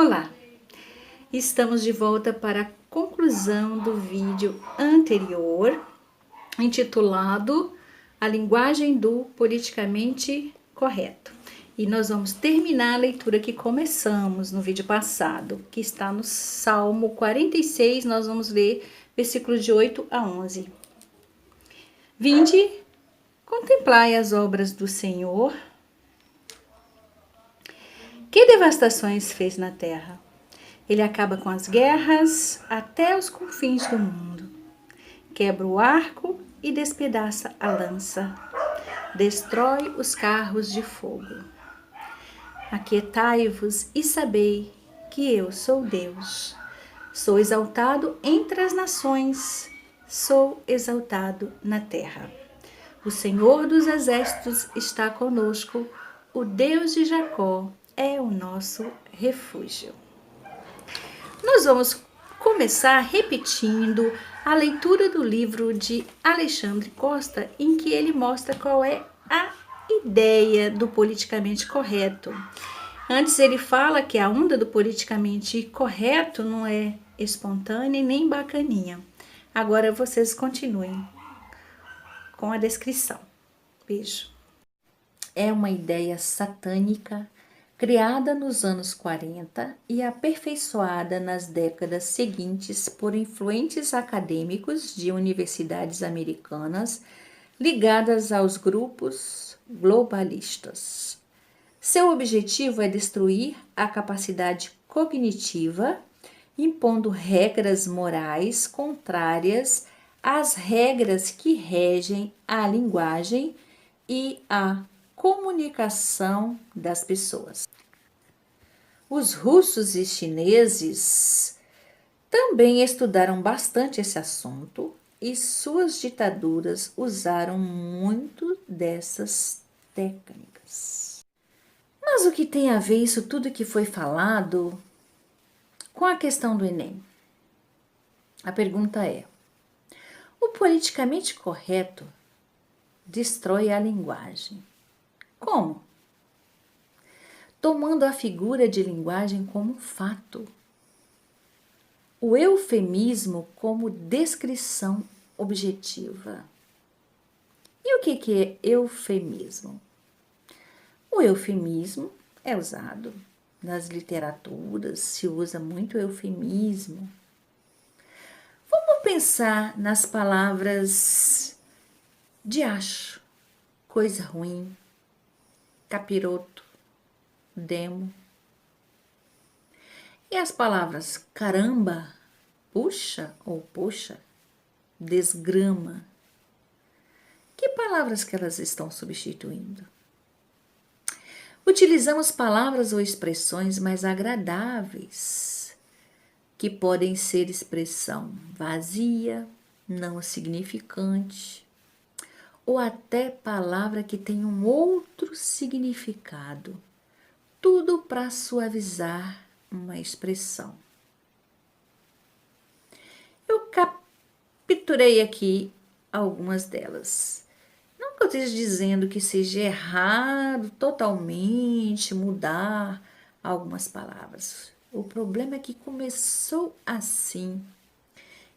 Olá, estamos de volta para a conclusão do vídeo anterior, intitulado A Linguagem do Politicamente Correto. E nós vamos terminar a leitura que começamos no vídeo passado, que está no Salmo 46, nós vamos ler versículos de 8 a 11. Vinde, contemplai as obras do Senhor. Que devastações fez na terra! Ele acaba com as guerras até os confins do mundo. Quebra o arco e despedaça a lança. Destrói os carros de fogo. Aquietai-vos e sabei que eu sou Deus. Sou exaltado entre as nações, sou exaltado na terra. O Senhor dos exércitos está conosco, o Deus de Jacó é o nosso refúgio. Nós vamos começar repetindo a leitura do livro de Alexandre Costa, em que ele mostra qual é a ideia do politicamente correto. Antes ele fala que a onda do politicamente correto não é espontânea nem bacaninha. Agora vocês continuem com a descrição. Beijo. É uma ideia satânica criada nos anos 40 e aperfeiçoada nas décadas seguintes por influentes acadêmicos de universidades americanas ligadas aos grupos globalistas. Seu objetivo é destruir a capacidade cognitiva, impondo regras morais contrárias às regras que regem a linguagem e a comunicação das pessoas. Os russos e chineses também estudaram bastante esse assunto e suas ditaduras usaram muito dessas técnicas. Mas o que tem a ver isso tudo que foi falado com a questão do Enem? A pergunta é: o politicamente correto destrói a linguagem. Como? Tomando a figura de linguagem como fato. O eufemismo como descrição objetiva. E o que é eufemismo? O eufemismo é usado nas literaturas, se usa muito eufemismo. Vamos pensar nas palavras diacho, coisa ruim, capiroto, demo. E as palavras caramba, puxa ou poxa, desgrama. Que palavras que elas estão substituindo? Utilizamos palavras ou expressões mais agradáveis, que podem ser expressão vazia, não significante, ou até palavra que tem um outro significado, tudo para suavizar uma expressão. Eu capturei aqui algumas delas. Não que eu esteja dizendo que seja errado totalmente mudar algumas palavras. O problema é que começou assim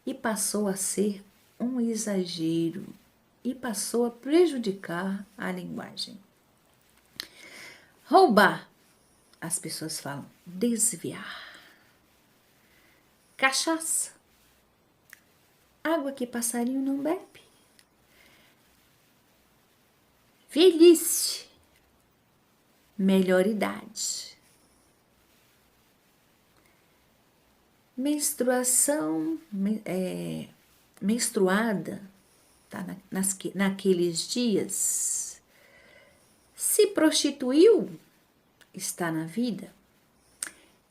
e passou a ser um exagero e passou a prejudicar a linguagem. Roubar, as pessoas falam desviar. Cachaça, água que passarinho não bebe. Velhice, melhor idade. Menstruação, menstruada, tá, naqueles dias. Se prostituiu, está na vida.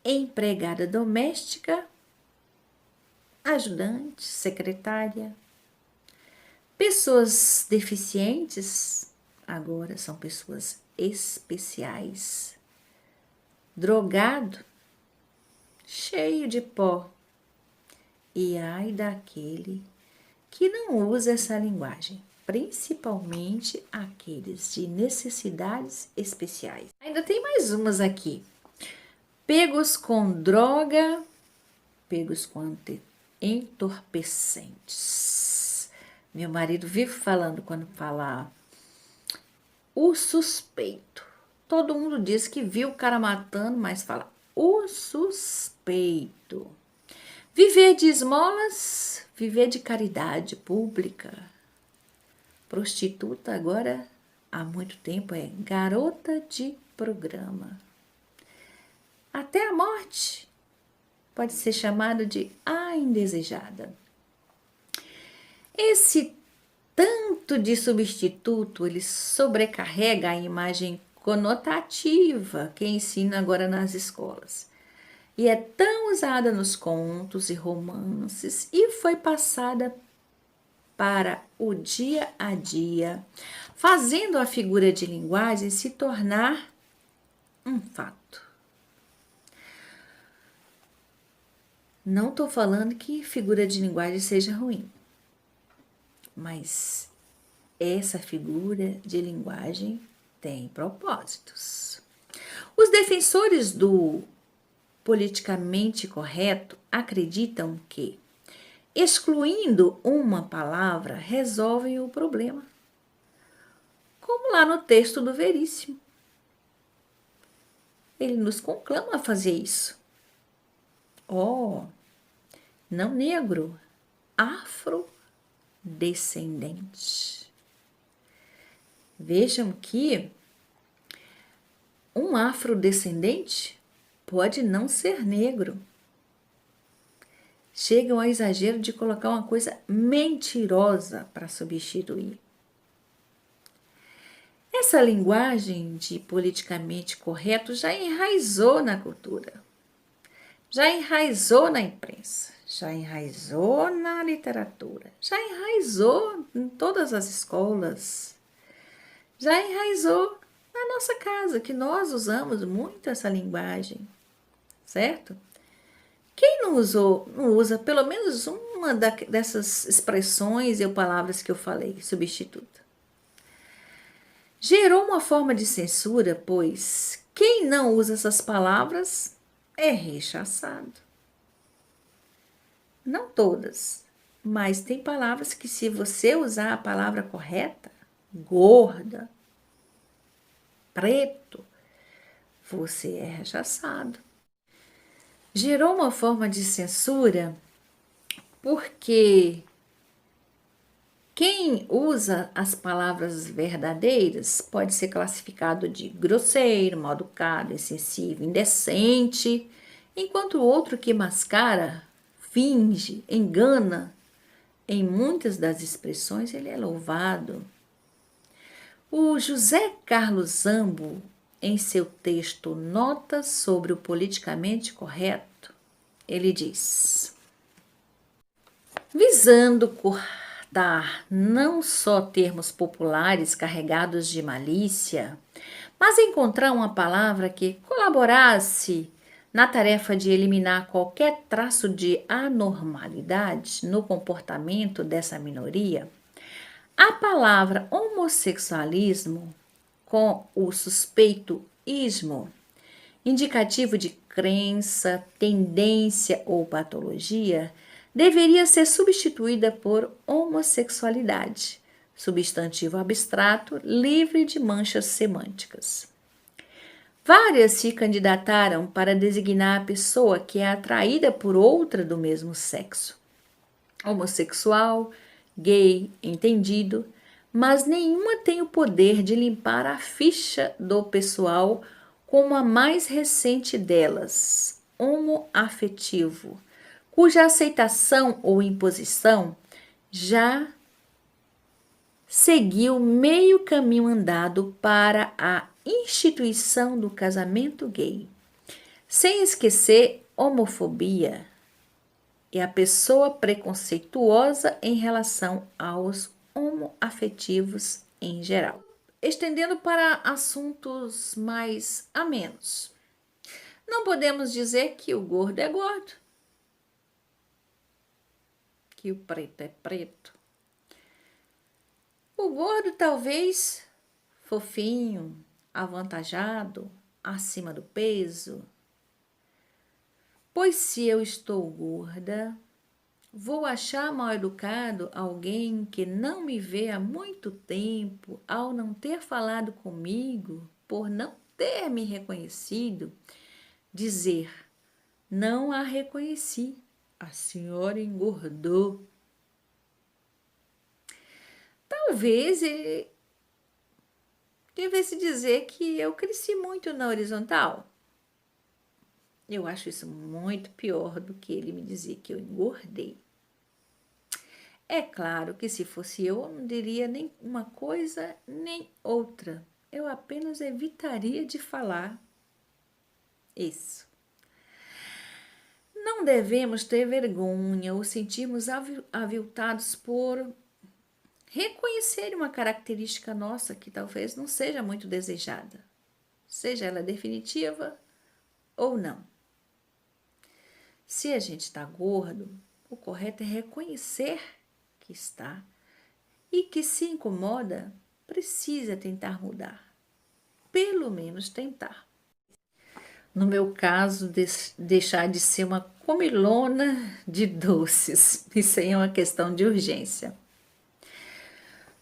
Empregada doméstica, ajudante, secretária. Pessoas deficientes, agora são pessoas especiais. Drogado, cheio de pó. E ai daquele que não usa essa linguagem, principalmente aqueles de necessidades especiais. Ainda tem mais umas aqui. pegos com droga, pegos com entorpecentes. Meu marido vive falando quando fala o suspeito. Todo mundo diz que viu o cara matando, mas fala o suspeito. Viver de esmolas, viver de caridade pública. Prostituta agora, há muito tempo, é garota de programa. Até a morte pode ser chamado de a indesejada. Esse tanto de substituto, ele sobrecarrega a imagem conotativa que ensina agora nas escolas. E é tão usada nos contos e romances e foi passada para o dia a dia, fazendo a figura de linguagem se tornar um fato. Não estou falando que figura de linguagem seja ruim, mas essa figura de linguagem tem propósitos. Os defensores do politicamente correto acreditam que, excluindo uma palavra, resolvem o problema. Como lá no texto do Veríssimo. Ele nos conclama a fazer isso. Não negro, afrodescendente. Vejam que um afrodescendente pode não ser negro. Chegam ao exagero de colocar uma coisa mentirosa para substituir. Essa linguagem de politicamente correto já enraizou na cultura, já enraizou na imprensa, já enraizou na literatura, já enraizou em todas as escolas, já enraizou na nossa casa, que nós usamos muito essa linguagem, certo? Quem não usa pelo menos uma dessas expressões ou palavras que eu falei, substituta? Gerou uma forma de censura, pois quem não usa essas palavras é rechaçado. Não todas, mas tem palavras que, se você usar a palavra correta, gorda, preto, você é rechaçado. Gerou uma forma de censura porque quem usa as palavras verdadeiras pode ser classificado de grosseiro, mal-educado, excessivo, indecente, enquanto o outro que mascara, finge, engana, em muitas das expressões ele é louvado. O José Carlos Zambo, em seu texto Notas sobre o Politicamente Correto, ele diz: visando cortar não só termos populares carregados de malícia, mas encontrar uma palavra que colaborasse na tarefa de eliminar qualquer traço de anormalidade no comportamento dessa minoria, a palavra homossexualismo, com o suspeito ismo, indicativo de crença, tendência ou patologia, deveria ser substituída por homossexualidade, substantivo abstrato livre de manchas semânticas. Várias se candidataram para designar a pessoa que é atraída por outra do mesmo sexo, homossexual, gay, entendido, mas nenhuma tem o poder de limpar a ficha do pessoal como a mais recente delas, homoafetivo, cuja aceitação ou imposição já seguiu meio caminho andado para a instituição do casamento gay, sem esquecer homofobia e a pessoa preconceituosa em relação aos homoafetivos em geral. Estendendo para assuntos mais amenos, não podemos dizer que o gordo é gordo, que o preto é preto. O gordo talvez fofinho, avantajado, acima do peso, Pois se eu estou gorda, vou achar mal educado alguém que não me vê há muito tempo, ao não ter falado comigo, por não ter me reconhecido, dizer: não a reconheci, a senhora engordou. Talvez ele devesse dizer que eu cresci muito na horizontal. Eu acho isso muito pior do que ele me dizer que eu engordei. É claro que se fosse eu não diria nem uma coisa nem outra. Eu apenas evitaria de falar isso. Não devemos ter vergonha ou sentirmos aviltados por reconhecer uma característica nossa que talvez não seja muito desejada, seja ela definitiva ou não. Se a gente está gordo, o correto é reconhecer que está e que se incomoda, precisa tentar mudar. Pelo menos tentar. No meu caso, deixar de ser uma comilona de doces. Isso aí é uma questão de urgência.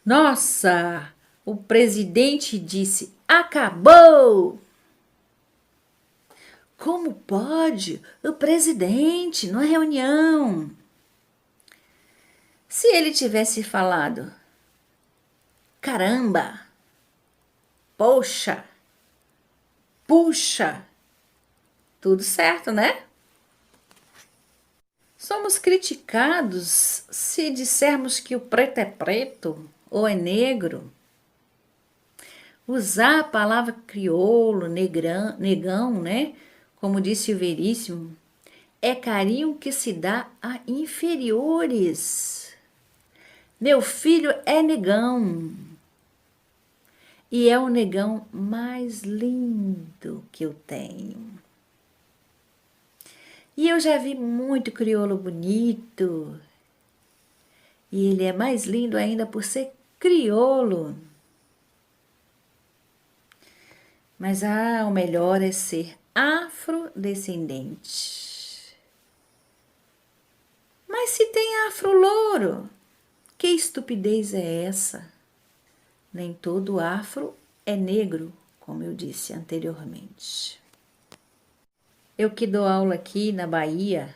Nossa, o presidente disse: acabou! Como pode? O presidente, numa reunião. Se ele tivesse falado: caramba, poxa, puxa, tudo certo, né? Somos criticados se dissermos que o preto é preto ou é negro. Usar a palavra crioulo, negão, né? Como disse o Veríssimo, é carinho que se dá a inferiores. Meu filho é negão. E é o negão mais lindo que eu tenho. E eu já vi muito crioulo bonito. E ele é mais lindo ainda por ser crioulo. Mas o melhor é ser afrodescendente. Mas se tem afro-louro, que estupidez é essa? Nem todo afro é negro, como eu disse anteriormente. Eu que dou aula aqui na Bahia,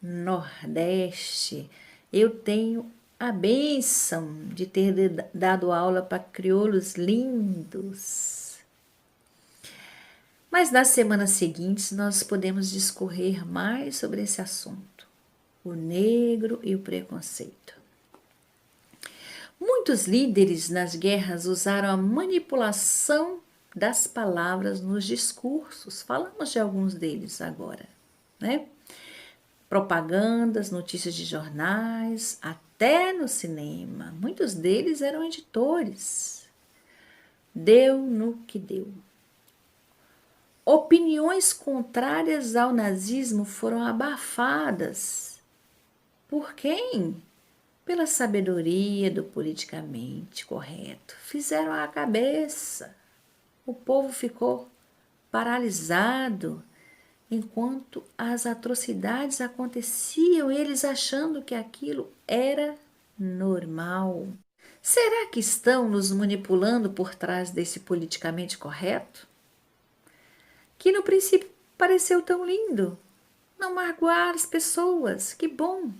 Nordeste, eu tenho a bênção de ter dado aula para crioulos lindos. Mas nas semanas seguintes nós podemos discorrer mais sobre esse assunto, o negro e o preconceito. Muitos líderes nas guerras usaram a manipulação das palavras nos discursos. Falamos de alguns deles agora, né? Propagandas, notícias de jornais, até no cinema. Muitos deles eram editores. Deu no que deu. Opiniões contrárias ao nazismo foram abafadas. Por quem? Pela sabedoria do politicamente correto. Fizeram a cabeça. O povo ficou paralisado enquanto as atrocidades aconteciam, eles achando que aquilo era normal. Será que estão nos manipulando por trás desse politicamente correto? Que no princípio pareceu tão lindo. Não magoar as pessoas, que bom.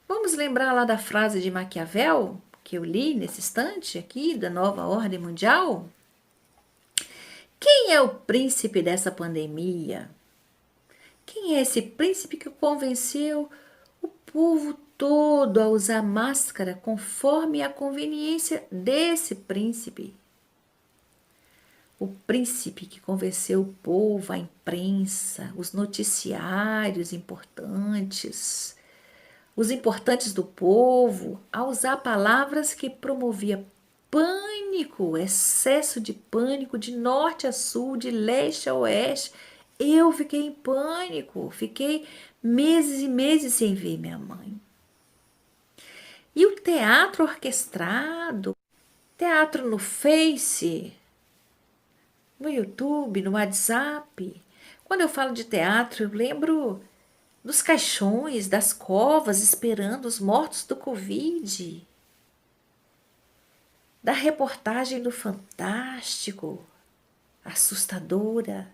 Vamos lembrar lá da frase de Maquiavel, que eu li nesse instante aqui, da Nova Ordem Mundial? Quem é o príncipe dessa pandemia? Quem é esse príncipe que convenceu o povo todo a usar máscara conforme a conveniência desse príncipe? O príncipe que convenceu o povo, a imprensa, os noticiários importantes, os importantes do povo, a usar palavras que promovia pânico, excesso de pânico, de norte a sul, de leste a oeste. Eu fiquei em pânico, fiquei meses e meses sem ver minha mãe. E o teatro orquestrado, teatro no Face, no YouTube, no WhatsApp, Quando eu falo de teatro, eu lembro dos caixões, das covas esperando os mortos do Covid, da reportagem do Fantástico, assustadora,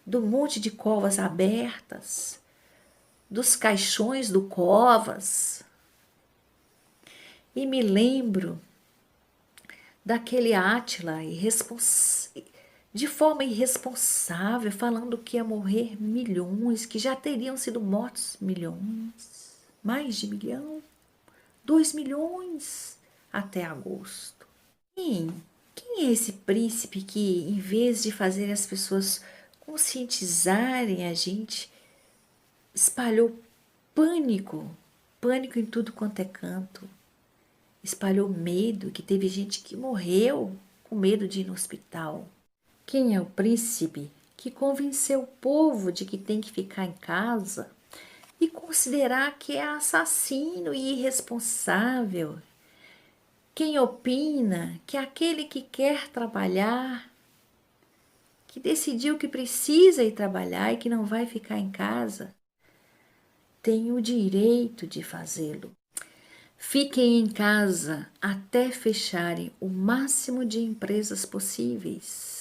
do monte de covas abertas, dos caixões do Covas. E me lembro daquele Átila de forma irresponsável, falando que ia morrer milhões, que já teriam sido mortos milhões, mais de 1 milhão, 2 milhões até agosto. Quem é esse príncipe que, em vez de fazer as pessoas conscientizarem a gente, espalhou pânico, pânico em tudo quanto é canto? Espalhou medo, que teve gente que morreu com medo de ir no hospital. Quem é o príncipe que convenceu o povo de que tem que ficar em casa e considerar que é assassino e irresponsável? Quem opina que aquele que quer trabalhar, que decidiu que precisa ir trabalhar e que não vai ficar em casa, tem o direito de fazê-lo? Fiquem em casa até fecharem o máximo de empresas possíveis.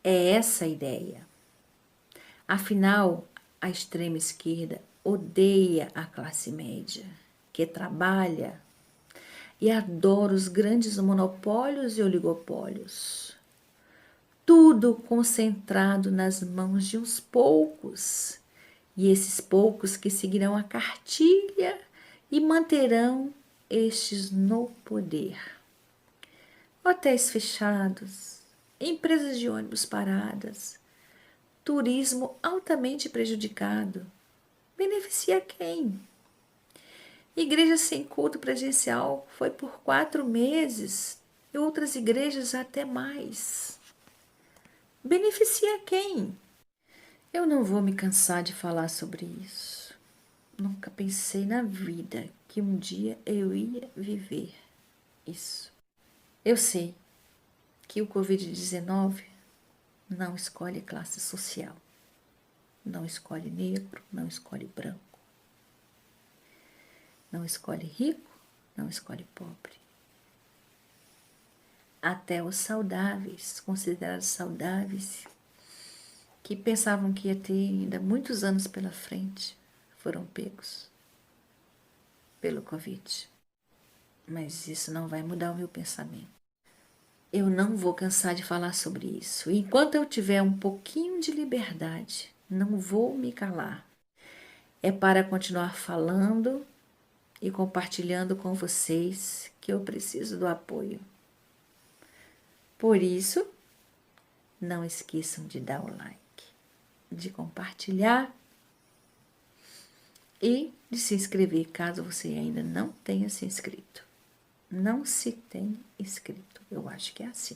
É essa a ideia. Afinal, a extrema esquerda odeia a classe média, que trabalha, e adora os grandes monopólios e oligopólios. Tudo concentrado nas mãos de uns poucos, e esses poucos que seguirão a cartilha e manterão estes no poder. Hotéis fechados, empresas de ônibus paradas, turismo altamente prejudicado. Beneficia quem? Igreja sem culto presencial foi por 4 meses e outras igrejas até mais. Beneficia quem? Eu não vou me cansar de falar sobre isso. Nunca pensei na vida que um dia eu ia viver isso. Eu sei que o Covid-19 não escolhe classe social, não escolhe negro, não escolhe branco, não escolhe rico, não escolhe pobre. Até os saudáveis, considerados saudáveis, que pensavam que ia ter ainda muitos anos pela frente, foram pegos pelo Covid. Mas isso não vai mudar o meu pensamento. Eu não vou cansar de falar sobre isso. Enquanto eu tiver um pouquinho de liberdade, não vou me calar. É para continuar falando e compartilhando com vocês que eu preciso do apoio. Por isso, não esqueçam de dar o like, de compartilhar e de se inscrever caso você ainda não tenha se inscrito. Não se tenha inscrito, eu acho que é assim.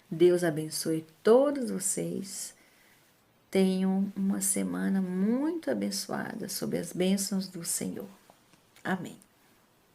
Deus abençoe todos vocês. Tenham uma semana muito abençoada sob as bênçãos do Senhor. Amém.